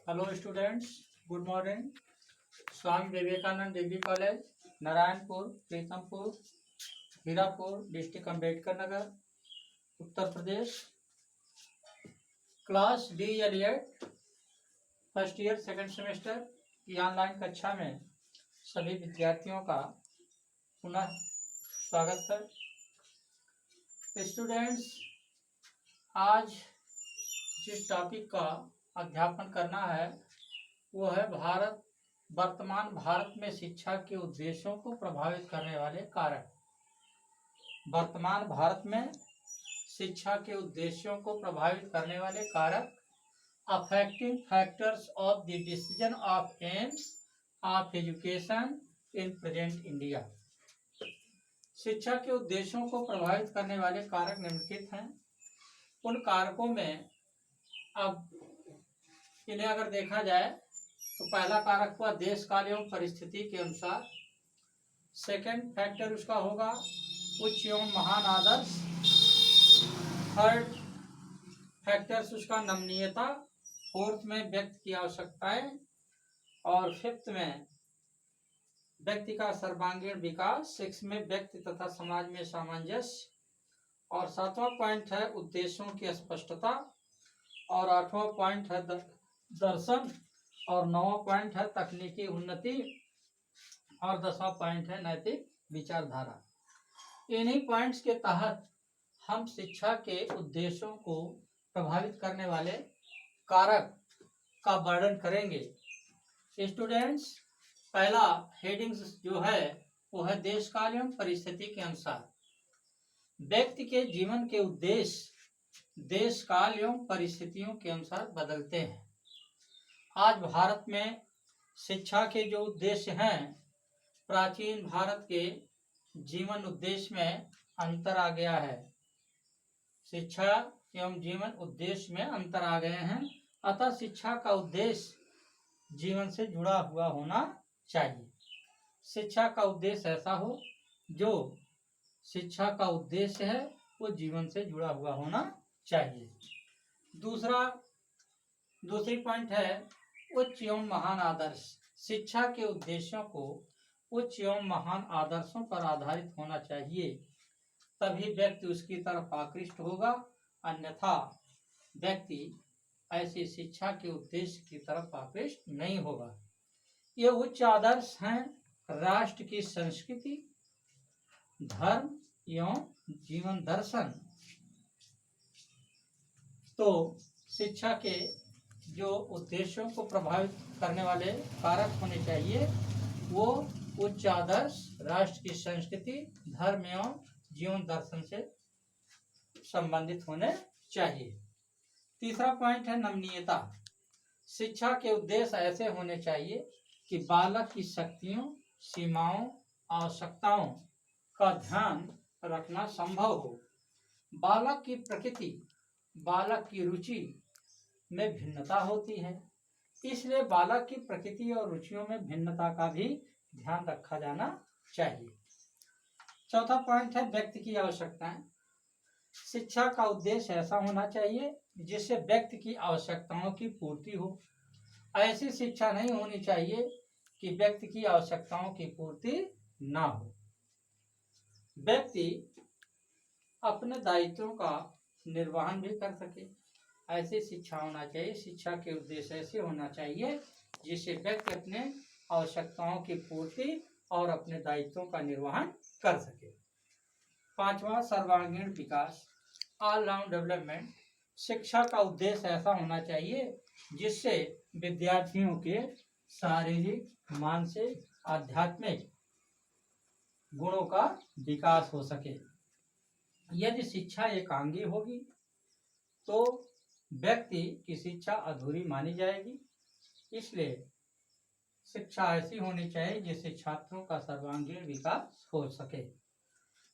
Hello students, good morning. Swami Vivekananda degree college, Narayanpur, Pritampur, Hirapur, district Ambedkar Nagar, Uttar Pradesh. Class D एलियट first year second semester की online कक्षा में सभी विद्यार्थियों का पुनः स्वागत है। स्टूडेंट्स, आज जिस टॉपिक का अध्यापन करना है वो है वर्तमान भारत में शिक्षा के उद्देश्यों को प्रभावित करने वाले कारक। वर्तमान भारत में शिक्षा के उद्देश्यों को प्रभावित करने वाले कारक, affecting factors of the decision of AIIMS of education in present India. शिक्षा के उद्देश्यों को प्रभावित करने वाले कारक निम्नलिखित हैं। उन कारकों में अब इन्हें अगर देखा जाए तो पहला कारक हुआ देश काल एवं परिस्थिति के अनुसार। सेकंड फैक्टर उसका होगा उच्च एवं महान आदर्श। थर्ड फैक्टर्स उसका नमनीयता। फोर्थ में व्यक्ति की आवश्यकताएं। और फिफ्थ में व्यक्ति का सर्वांगीण विकास। सिक्स में व्यक्ति तथा समाज में सामंजस्य। और सातवां पॉइंट है उद्देश्यों की स्पष्टता। और आठवां पॉइंट है दर्शन। और नौवां पॉइंट है तकनीकी उन्नति। और 10वां पॉइंट है नैतिक विचारधारा। इन्हीं पॉइंट्स के तहत हम शिक्षा के उद्देश्यों को प्रभावित करने वाले कारक का वर्णन करेंगे। स्टूडेंट्स, पहला हेडिंग्स जो है वो है देश काल एवं परिस्थिति के अनुसार। व्यक्ति के जीवन के उद्देश्य देश काल एवं परिस्थितियों के अनुसार बदलते हैं। आज भारत में शिक्षा के जो उद्देश्य हैं, प्राचीन भारत के जीवन उद्देश्य में अंतर आ गया है। शिक्षा एवं जीवन उद्देश्य में अंतर आ गए हैं। अतः शिक्षा का उद्देश्य जीवन से जुड़ा हुआ होना चाहिए। शिक्षा का उद्देश्य ऐसा हो जो शिक्षा का उद्देश्य है वो जीवन से जुड़ा हुआ होना चाहिए। दूसरी पॉइंट है उच्च एवं महान आदर्श। शिक्षा के उद्देश्यों को उच्च एवं महान आदर्शों पर आधारित होना चाहिए, तभी व्यक्ति उसकी तरफ आकृष्ट होगा, अन्यथा व्यक्ति ऐसी शिक्षा के उद्देश्य की तरफ आकृष्ट नहीं होगा। ये उच्च आदर्श हैं राष्ट्र की संस्कृति, धर्म एवं जीवन दर्शन। तो शिक्षा के जो उद्देश्यों को प्रभावित करने वाले कारक होने चाहिए वो उच्च आदर्श, राष्ट्र की संस्कृति, धर्म एवं जीवन दर्शन से संबंधित होने चाहिए। तीसरा पॉइंट है नमनीयता। शिक्षा के उद्देश्य ऐसे होने चाहिए कि बालक की शक्तियों, सीमाओं, आवश्यकताओं का ध्यान रखना संभव हो। बालक की प्रकृति, बालक की रुचि में भिन्नता होती है, इसलिए बालक की प्रकृति और रुचियों में भिन्नता का भी ध्यान रखा जाना चाहिए। चौथा पॉइंट है व्यक्ति की आवश्यकताएं। शिक्षा का उद्देश्य ऐसा होना चाहिए जिससे व्यक्ति की आवश्यकताओं की पूर्ति हो। ऐसी शिक्षा नहीं होनी चाहिए कि व्यक्ति की आवश्यकताओं की पूर्ति ना हो। व्यक्ति अपने दायित्वों का निर्वहन भी कर सके, ऐसी शिक्षा होना चाहिए। शिक्षा के उद्देश्य ऐसे होना चाहिए जिससे व्यक्ति अपने आवश्यकताओं की पूर्ति और अपने दायित्वों का निर्वहन कर सके। पांचवा सर्वांगीण विकास, ऑल राउंड डेवलपमेंट। शिक्षा का उद्देश्य ऐसा होना चाहिए जिससे विद्यार्थियों के शारीरिक, मानसिक, आध्यात्मिक गुणों का विकास हो सके। यदि शिक्षा एकांगी होगी तो व्यक्ति की शिक्षा अधूरी मानी जाएगी। इसलिए शिक्षा ऐसी होनी चाहिए जिससे छात्रों का सर्वांगीण विकास हो सके।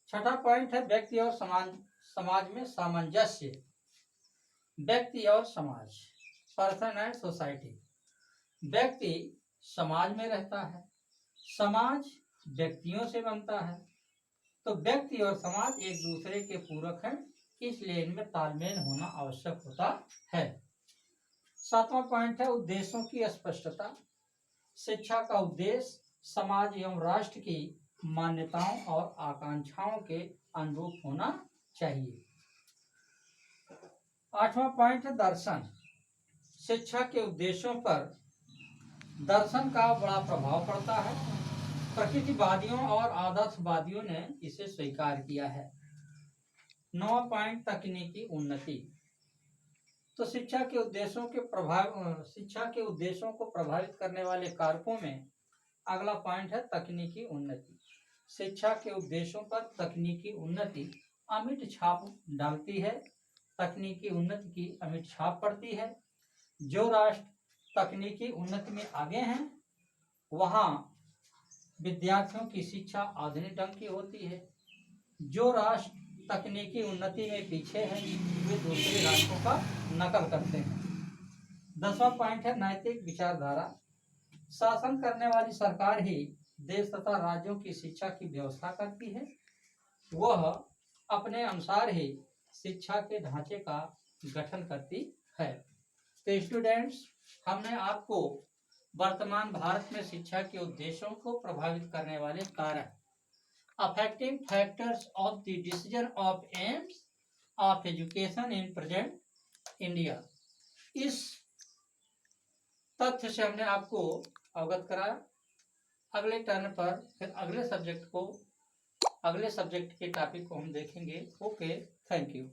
छठा पॉइंट है व्यक्ति और समाज में सामंजस्य। व्यक्ति और समाज, पर्सन एंड सोसाइटी। व्यक्ति समाज में रहता है, समाज व्यक्तियों से बनता है, तो व्यक्ति और समाज एक दूसरे के पूरक हैं, इसलिए इनमें तालमेल होना आवश्यक होता है। 7वां पॉइंट है उद्देश्यों की स्पष्टता। शिक्षा का उद्देश्य समाज एवं राष्ट्र की मान्यताओं और आकांक्षाओं के अनुरूप होना चाहिए। 8वां पॉइंट है दर्शन। शिक्षा के उद्देश्यों पर दर्शन का बड़ा प्रभाव पड़ता है। प्रकृतिवादियों और आदर्शवादियों ने इसे स्वीकार किया है। 9वां पॉइंट तकनीकी उन्नति। तो शिक्षा के उद्देश्यों को प्रभावित करने वाले कारकों में अगला पॉइंट है तकनीकी उन्नति। शिक्षा के उद्देश्यों पर तकनीकी उन्नति अमिट छाप डालती है। तकनीकी उन्नति की अमिट छाप पड़ती है। जो राष्ट्र तकनीकी उन्नति में आगे हैं वहाँ विद्यार्थियों की शिक्षा आधुनिक ढंग की होती है। जो राष्ट्र तकनीकी उन्नति में पीछे हैं वे दूसरे राष्ट्रों का नकल करते हैं। 10वां पॉइंट है नैतिक विचारधारा। शासन करने वाली सरकार ही देश तथा राज्यों की शिक्षा की व्यवस्था करती है। वह अपने अनुसार ही शिक्षा के ढांचे का गठन करती है। तो स्टूडेंट्स, हमने आपको वर्तमान भारत में शिक्षा के उद्देश्यों को प्रभावित करने वाले कारक, affecting factors of the decision of AIIMS of education in present India, इस तथ्य से हमने आपको अवगत कराया। अगले टर्न पर फिर अगले सब्जेक्ट के टॉपिक को हम देखेंगे। Okay, thank you.